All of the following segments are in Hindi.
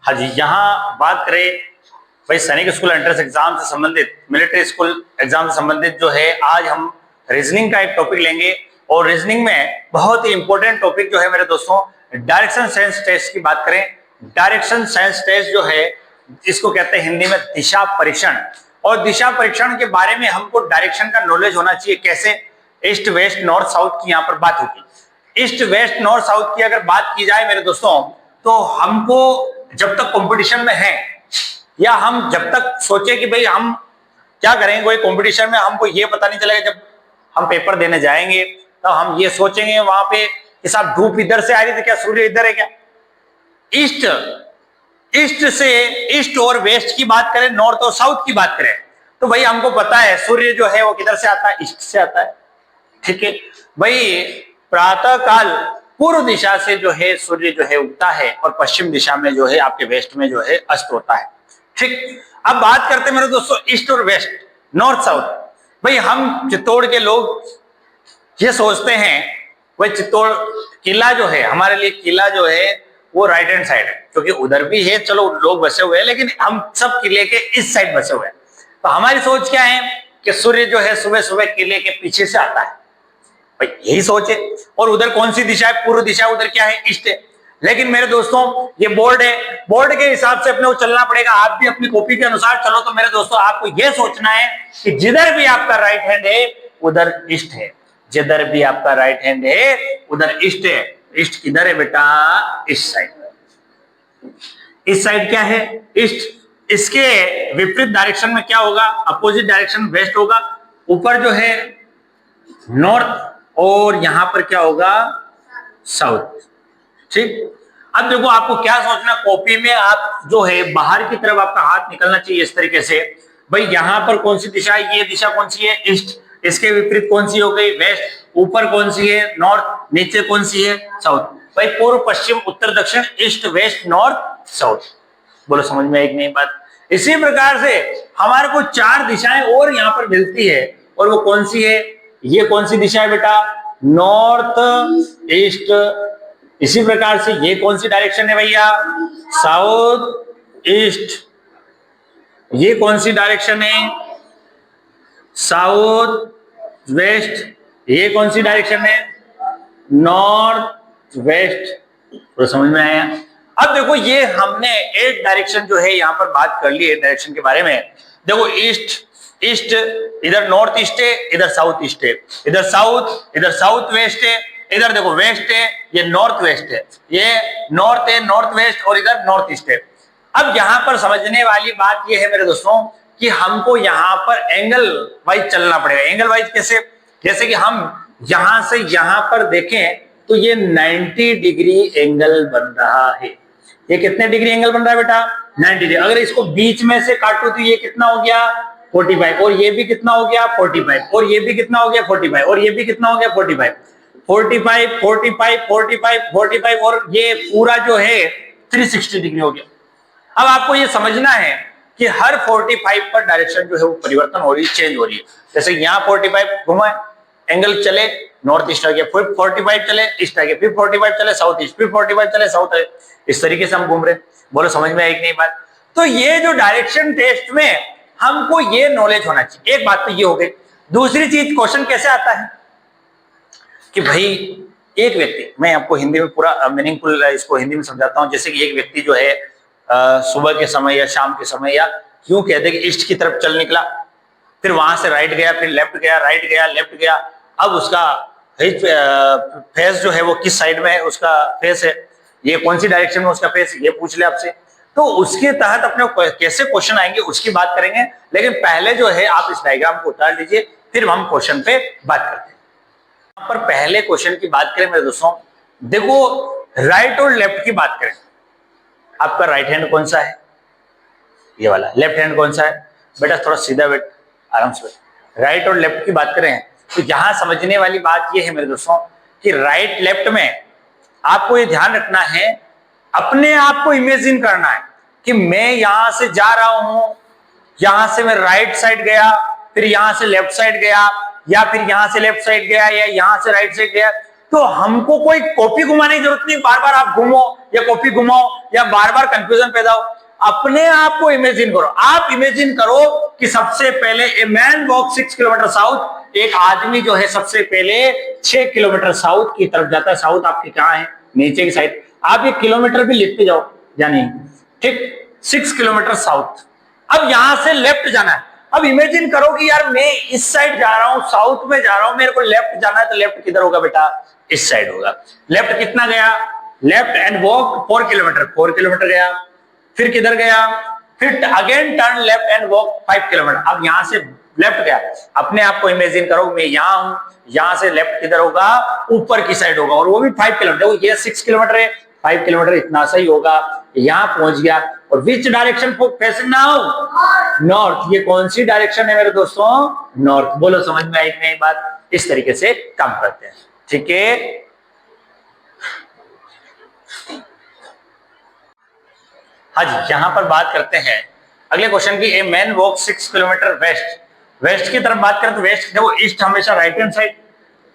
हाँ जी, यहाँ बात करें भाई सैनिक स्कूल एंट्रेंस एग्जाम से संबंधित, मिलिट्री स्कूल एग्जाम से संबंधित जो है, आज हम रीजनिंग का एक टॉपिक लेंगे। और रीजनिंग में बहुत ही इंपॉर्टेंट टॉपिक जो है मेरे दोस्तों, डायरेक्शन सेंस टेस्ट की बात करें। डायरेक्शन सेंस टेस्ट जो है, इसको कहते हैं हिंदी में दिशा परीक्षण। और दिशा परीक्षण के बारे में हमको डायरेक्शन का नॉलेज होना चाहिए। कैसे? ईस्ट वेस्ट नॉर्थ साउथ की यहाँ पर बात होगी। ईस्ट वेस्ट नॉर्थ साउथ की अगर बात की जाए मेरे दोस्तों, तो हमको जब तक कंपटीशन में है, या हम जब तक सोचे कि भाई हम क्या करेंगे कोई कंपटीशन में, हमको ये पता नहीं चलेगा। जब हम पेपर देने जाएंगे तो हम ये सोचेंगे वहां पे कि साहब धूप इधर से आ रही थी, क्या सूर्य इधर है क्या? ईस्ट ईस्ट से ईस्ट और वेस्ट की बात करें, नॉर्थ और साउथ की बात करें, तो भाई हमको पता है सूर्य जो है वो किधर से आता है, ईस्ट से आता है। ठीक है भाई, प्रातः काल पूर्व दिशा से जो है सूर्य जो है उगता है, और पश्चिम दिशा में जो है आपके वेस्ट में जो है अस्त होता है। ठीक, अब बात करते हैं मेरे दोस्तों ईस्ट और वेस्ट, नॉर्थ साउथ। भाई हम चित्तौड़ के लोग ये सोचते हैं भाई चित्तौड़ किला जो है, हमारे लिए किला जो है वो राइट हैंड साइड है, क्योंकि उधर भी है, चलो लोग बसे हुए हैं, लेकिन हम सब किले के इस साइड बसे हुए हैं। तो हमारी सोच क्या है कि सूर्य जो है सुबह सुबह किले के पीछे से आता है, भाई यही सोच है। और उधर कौन सी दिशा है? पूर्व दिशा, उधर क्या है? ईस्ट है। लेकिन मेरे दोस्तों ये बोर्ड है, बोर्ड के हिसाब से अपने को चलना पड़ेगा। आप भी अपनी कॉपी के अनुसार चलो। तो मेरे दोस्तों आपको यह सोचना है कि जिधर भी आपका राइट हैंड है उधर ईस्ट है, जिधर भी आपका राइट हैंड है उधर ईस्ट है। ईस्ट किधर है बेटा? इस साइड। इस साइड क्या है? ईस्ट। इसके विपरीत डायरेक्शन में क्या होगा? अपोजिट डायरेक्शन वेस्ट होगा। ऊपर जो है नॉर्थ, और यहां पर क्या होगा? साउथ। ठीक, अब देखो आपको क्या सोचना, कॉपी में आप जो है बाहर की तरफ आपका हाथ निकलना चाहिए इस तरीके से। भाई यहां पर कौन सी दिशा है? ये दिशा कौन सी है? ईस्ट। इसके विपरीत कौन सी हो गई? वेस्ट। ऊपर कौन सी है? नॉर्थ। नीचे कौन सी है? साउथ। भाई पूर्व पश्चिम उत्तर दक्षिण, ईस्ट वेस्ट नॉर्थ साउथ। बोलो समझ में एक नहीं बात? इसी प्रकार से हमारे को चार दिशाएं और यहां पर मिलती है, और वो कौन सी है? ये कौन सी दिशा है बेटा? North east. इसी प्रकार से ये कौन सी डायरेक्शन है भैया? South east. ये कौन सी डायरेक्शन है? South west. ये कौन सी डायरेक्शन है? North west. तो समझ में आया? अब देखो ये हमने एक डायरेक्शन जो है यहां पर बात कर ली है डायरेक्शन के बारे में। देखो ईस्ट ईस्ट, इधर नॉर्थ ईस्ट है, इधर साउथ ईस्ट है, इधर साउथ वेस्ट है, इधर देखो वेस्ट है, ये नॉर्थ वेस्ट है, ये नॉर्थ है, नॉर्थ वेस्ट, और इधर नॉर्थ ईस्ट है। अब यहां पर समझने वाली बात ये है मेरे दोस्तों कि हमको यहां पर एंगल वाइज चलना पड़ेगा। एंगल वाइज कैसे? जैसे कि हम यहां से यहां पर देखें तो ये 90 डिग्री एंगल बन रहा है। ये कितने डिग्री एंगल बन रहा है बेटा? 90 डिग्री। अगर इसको बीच में से काटो तो ये कितना हो गया? 45। और ये भी कितना हो गया? 45। और ये भी कितना हो गया? 45। और ये भी कितना हो गया? 45। 45 45 45 45, और ये पूरा जो है 360 डिग्री हो गया। अब आपको ये समझना है कि हर 45 पर डायरेक्शन जो है वो परिवर्तन हो रही है, चेंज हो रही है। जैसे यहाँ 45 घुमाए, एंगल चले, नॉर्थ ईस्ट आ गया, फिर 45 चले ईस्ट आ गया, फिर 45 चले साउथ ईस्ट, फिर 45 चले साउथ। इस तरीके से हम घूम रहे। बोलो समझ में आई कि नहीं बात? तो ये जो डायरेक्शन टेस्ट में हमको ये नॉलेज होना चाहिए। एक बात तो ये हो गई। दूसरी चीज, क्वेश्चन कैसे आता है कि भाई एक व्यक्ति, मैं आपको हिंदी में पूरा मीनिंगफुल इसको हिंदी में समझाता हूं। जैसे कि एक व्यक्ति जो है सुबह के समय या शाम के समय, या क्यों कहते हैं कि ईस्ट की तरफ चल निकला, फिर वहां से राइट गया, फिर लेफ्ट गया, राइट गया, लेफ्ट गया। अब उसका फेस जो है वो किस साइड में है उसका फेस है, ये कौन सी डायरेक्शन में उसका फेस, ये पूछ ले आपसे। तो उसके तहत अपने कैसे क्वेश्चन आएंगे उसकी बात करेंगे। लेकिन पहले जो है आप इस डायग्राम को उतार लीजिए, फिर हम क्वेश्चन पे बात करते हैं। यहाँ पर पहले क्वेश्चन की बात करें मेरे दोस्तों, देखो राइट और लेफ्ट की बात करें। आपका राइट हैंड कौन सा है? ये वाला। लेफ्ट हैंड कौन सा है? बेटा थोड़ा सीधा बैठ, आराम से बैठ। राइट और लेफ्ट की बात करें तो यहां समझने वाली बात यह है मेरे दोस्तों कि राइट लेफ्ट में आपको ये ध्यान रखना है, अपने आप को इमेजिन करना है कि मैं यहां से जा रहा हूं, यहां से मैं राइट साइड गया, फिर यहां से लेफ्ट साइड गया, या फिर यहां से लेफ्ट साइड गया, या यहां से राइट साइड गया। तो हमको कोई कॉपी घुमाने की जरूरत नहीं, बार बार आप घूमो या कॉपी घुमाओ या बार बार कंफ्यूजन पैदा हो। अपने आप को इमेजिन करो, आप इमेजिन करो कि सबसे पहले ए मैन वॉक 6 किलोमीटर साउथ, एक आदमी जो है सबसे पहले 6 किलोमीटर साउथ की तरफ जाता है। साउथ आपके कहां है? नीचे की साइड। आप ये किलोमीटर भी लिखते जाओ, जानिए, ठीक, 6 किलोमीटर साउथ। अब यहां से लेफ्ट जाना है। अब इमेजिन करो कि यार मैं इस साइड जा रहा हूं, साउथ में जा रहा हूं, मेरे को लेफ्ट जाना है, तो लेफ्ट किधर होगा बेटा? इस साइड होगा। लेफ्ट कितना गया? Left and walk 4 kilometre, 4 kilometre गया। फिर किधर गया? फिर again turn left and walk 5 kilometre. अब यहां से लेफ्ट गया। अपने आप को इमेजिन करो मैं यहां हूं, यहां से लेफ्ट किधर होगा? ऊपर की साइड होगा, और वो भी 5 किलोमीटर। देखो ये 6 किलोमीटर है, 5 किलोमीटर इतना सही होगा। यहां पहुंच गया। और which direction facing now? North. ये कौन सी डायरेक्शन है मेरे दोस्तों? नॉर्थ। बोलो समझ में आई नहीं बात? इस तरीके से काम करते हैं, ठीक है। हाँ जी, यहां पर बात करते हैं अगले क्वेश्चन की। A man walk 6 kilometre west. West की तरफ बात करें तो वेस्ट, देखो ईस्ट हमेशा राइट हैंड साइड,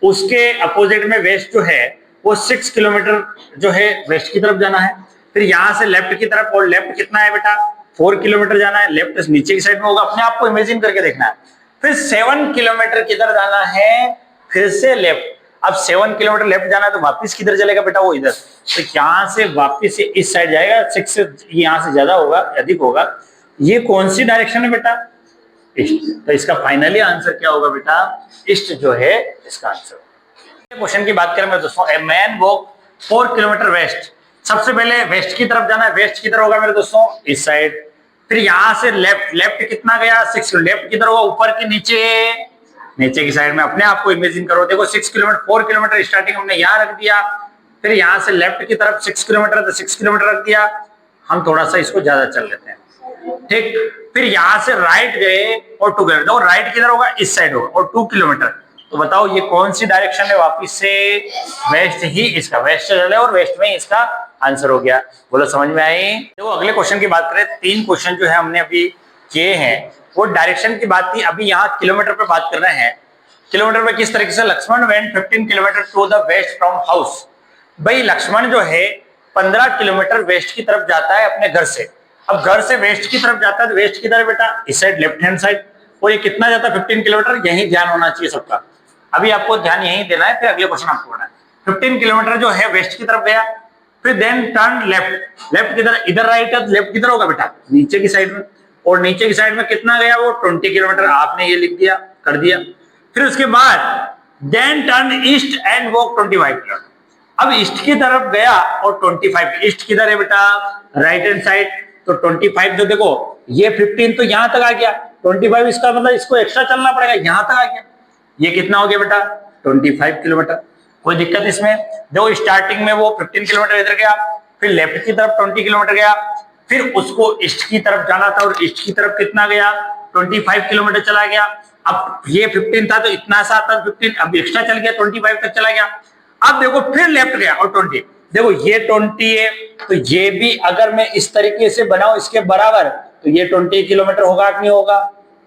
उसके अपोजिट में वेस्ट जो है वो 6 किलोमीटर जो है वेस्ट की तरफ जाना है। फिर यहां से लेफ्ट की तरफ, और लेफ्ट कितना है बेटा? 4 किलोमीटर जाना है। लेफ्ट नीचे की साइड में होगा, अपने आप को इमेजिन करके देखना है। फिर 7 किलोमीटर किधर जाना है? फिर से लेफ्ट। अब 7 किलोमीटर लेफ्ट जाना है तो वापस किधर चलेगा बेटा? वो इधर। तो यहां से वापस से इस साइड जाएगा। 6 से यहां से ज्यादा होगा, अधिक होगा। ये कौन सी डायरेक्शन है बेटा? ईस्ट। तो इसका फाइनली आंसर क्या होगा बेटा? ईस्ट जो है इसका आंसर। क्वेश्चन की बात करें मेरे दोस्तों, ए मैन वॉक 4 किलोमीटर वेस्ट। सबसे पहले वेस्ट की तरफ जाना है। वेस्ट किधर होगा मेरे दोस्तों? इस साइड। फिर यहां से लेफ्ट। लेफ्ट कितना गया? 6। लेफ्ट किधर होगा? ऊपर के नीचे? नीचे की साइड में। अपने आप को इमेजिन करो, देखो 6 किलोमीटर, 4 किलोमीटर स्टार्टिंग हमने यहां रख दिया। फिर यहां से लेफ्ट की तरफ 6 किलोमीटर, तो 6 किलोमीटर रख दिया। हम थोड़ा सा इसको ज्यादा चल लेते हैं, ठीक। फिर यहां से राइट गए और 2 किलोमीटर। और राइट किधर होगा? इस साइड होगा, और 2 किलोमीटर। तो बताओ ये कौन सी डायरेक्शन है? वापिस से वेस्ट ही इसका, वेस्ट से चले और वेस्ट में इसका आंसर हो गया। बोलो समझ में आई? देखो अगले क्वेश्चन की बात करें, 3 क्वेश्चन जो है हमने अभी किए हैं वो डायरेक्शन की बात थी। अभी यहाँ किलोमीटर पे बात कर रहे हैं। किलोमीटर पे किस तरीके से? Lakshman went 15 kilometre to the west from house. भाई लक्ष्मण जो है 15 किलोमीटर वेस्ट की तरफ जाता है अपने घर से। अब घर से वेस्ट की तरफ जाता है तो वेस्ट किधर है बेटा? इस साइड, लेफ्ट हैंड साइड। और ये कितना जाता है? 15 किलोमीटर। यही ध्यान होना चाहिए सबका। अभी आपको ध्यान यही देना है, फिर अगले क्वेश्चन आपको करना है। 15 किलोमीटर जो है वेस्ट की तरफ गया। फिर देन टर्न लेफ्ट। लेफ्ट किधर? इधर राइट है, लेफ्ट किधर होगा बेटा? नीचे की साइड में। और नीचे की साइड में कितना गया? वो 20 किलोमीटर। आपने ये लिख दिया, कर दिया। फिर उसके बाद then turn east and walk 25 kilometre. अब ईस्ट की तरफ गया और 25। ईस्ट किधर है बेटा? Right hand side. तो 25 जो देखो ये 15 तो यहां तक आ गया। 25 इसका मतलब इसको एक्स्ट्रा चलना पड़ेगा, यहां तक आ गया। ये कितना हो गया बेटा? 25 किलोमीटर। कोई दिक्कत इसमें? देखो स्टार्टिंग में वो 15 किलोमीटर इधर गया, फिर लेफ्ट की तरफ 20 किलोमीटर गया, फिर उसको ईस्ट की तरफ जाना था और ईस्ट की तरफ कितना गया? 25 किलोमीटर चला गया। अब ये 15 था तो इतना सा था 15, अब एक्स्ट्रा चल गया, 25 तक चला गया। अब देखो फिर लेफ्ट गया और 20। देखो ये 20 है तो ये भी अगर मैं इस तरीके से बनाऊं इसके बराबर, तो ये 20 किलोमीटर होगा कि नहीं होगा?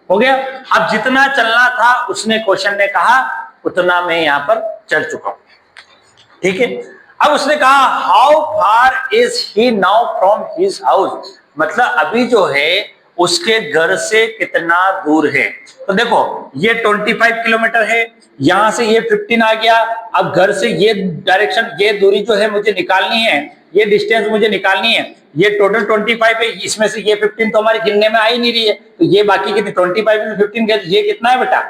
हो गया। अब जितना चलना था उसने क्वेश्चन ने कहा उतना मैं यहां पर चल चुका हूं, ठीक है। अब उसने कहा how far is he now from his house, मतलब अभी जो है उसके घर से कितना दूर है। तो देखो ये 25 किलोमीटर है, यहां से ये 15 आ गया। अब घर से ये डायरेक्शन, ये दूरी जो है मुझे निकालनी है, ये डिस्टेंस मुझे निकालनी है। ये टोटल 25 है, इसमें से ये 15 तो हमारे गिनने में आ ही नहीं रही है, तो ये बाकी कितनी 25 में 15 गया, ये कितना है बेटा?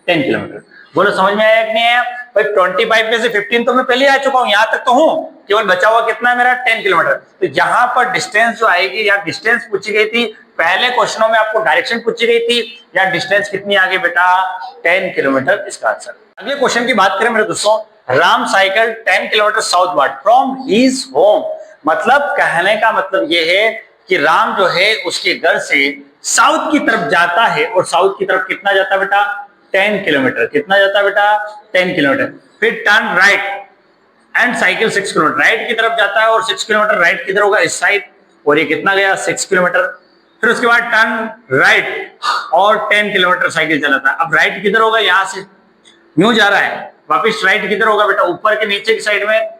10 किलोमीटर। बोलो समझ में आया कि नहीं आया? भाई 25 में से 15 तो मैं पहले आ चुका हूं, यहां तक तो हूं, केवल बचा हुआ कितना है मेरा? 10 किलोमीटर। तो यहां पर डिस्टेंस जो आएगी, या डिस्टेंस पूछी गई थी पहले क्वेश्चनों में, आपको डायरेक्शन पूछी गई थी, या डिस्टेंस कितनी आगे बेटा? 10 किलोमीटर इसका आंसर। अगले क्वेश्चन की बात करें मेरे दोस्तों, Ram cycle 10 kilometre southward from his home. मतलब कहने का मतलब यह है कि राम जो है उसके घर से साउथ की तरफ जाता है, और साउथ की तरफ कितना जाता है बेटा? 10 किलोमीटर। कितना जाता है बेटा? 10 किलोमीटर। फिर turn right and cycle 6 kilometre. Right की तरफ जाता है और 6 किलोमीटर राइट किधर होगा? इस साइड। और ये कितना गया? 6 किलोमीटर। फिर उसके बाद टर्न राइट और 10 किलोमीटर साइकिल चलाता है। अब राइट किधर होगा? यहां से यूं जा रहा है, वापिस राइट किधर होगा बेटा, ऊपर के नीचे की साइड में,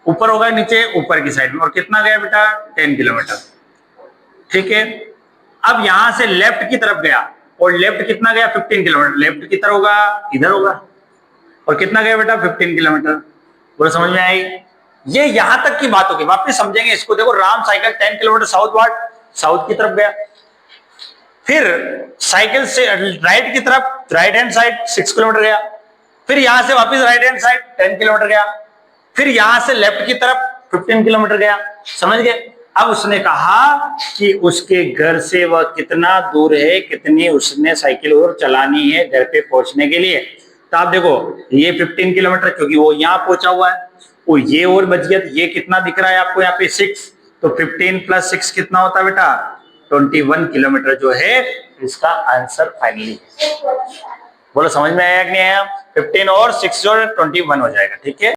ऊपर होगा नीचे, ऊपर की साइड में। और कितना गया बेटा, 10 किलोमीटर। ठीक है, अब यहां से लेफ्ट की तरफ गया, और लेफ्ट कितना गया, 15 किलोमीटर। लेफ्ट की तरफ होगा, इधर होगा, और कितना गया बेटा, 15 किलोमीटर। बोलो समझ में आई? ये यहां तक की बात होगी, वापस समझेंगे इसको। देखो, Ram cycle 10 kilometre south ward, south की तरफ गया, फिर साइकिल से राइट की तरफ, राइट हैंड साइड 6 किलोमीटर गया, फिर यहां से वापस राइट हैंड साइड 10 किलोमीटर गया, फिर यहां से लेफ्ट की तरफ 15 किलोमीटर गया। समझ गए? अब उसने कहा कि उसके घर से वह कितना दूर है, कितनी उसने साइकिल और चलानी है घर पे पहुंचने के लिए। तो आप देखो, ये 15 किलोमीटर, क्योंकि वो यहां पहुंचा हुआ है, और ये और बच गया, तो ये कितना दिख रहा है आपको यहाँ पे, 6। तो 15 + 6 कितना होता है बेटा, 21 किलोमीटर जो है इसका आंसर फाइनली। बोलो समझ में आया कि नहीं आया? 15 और 6 और 21 हो जाएगा। ठीक है।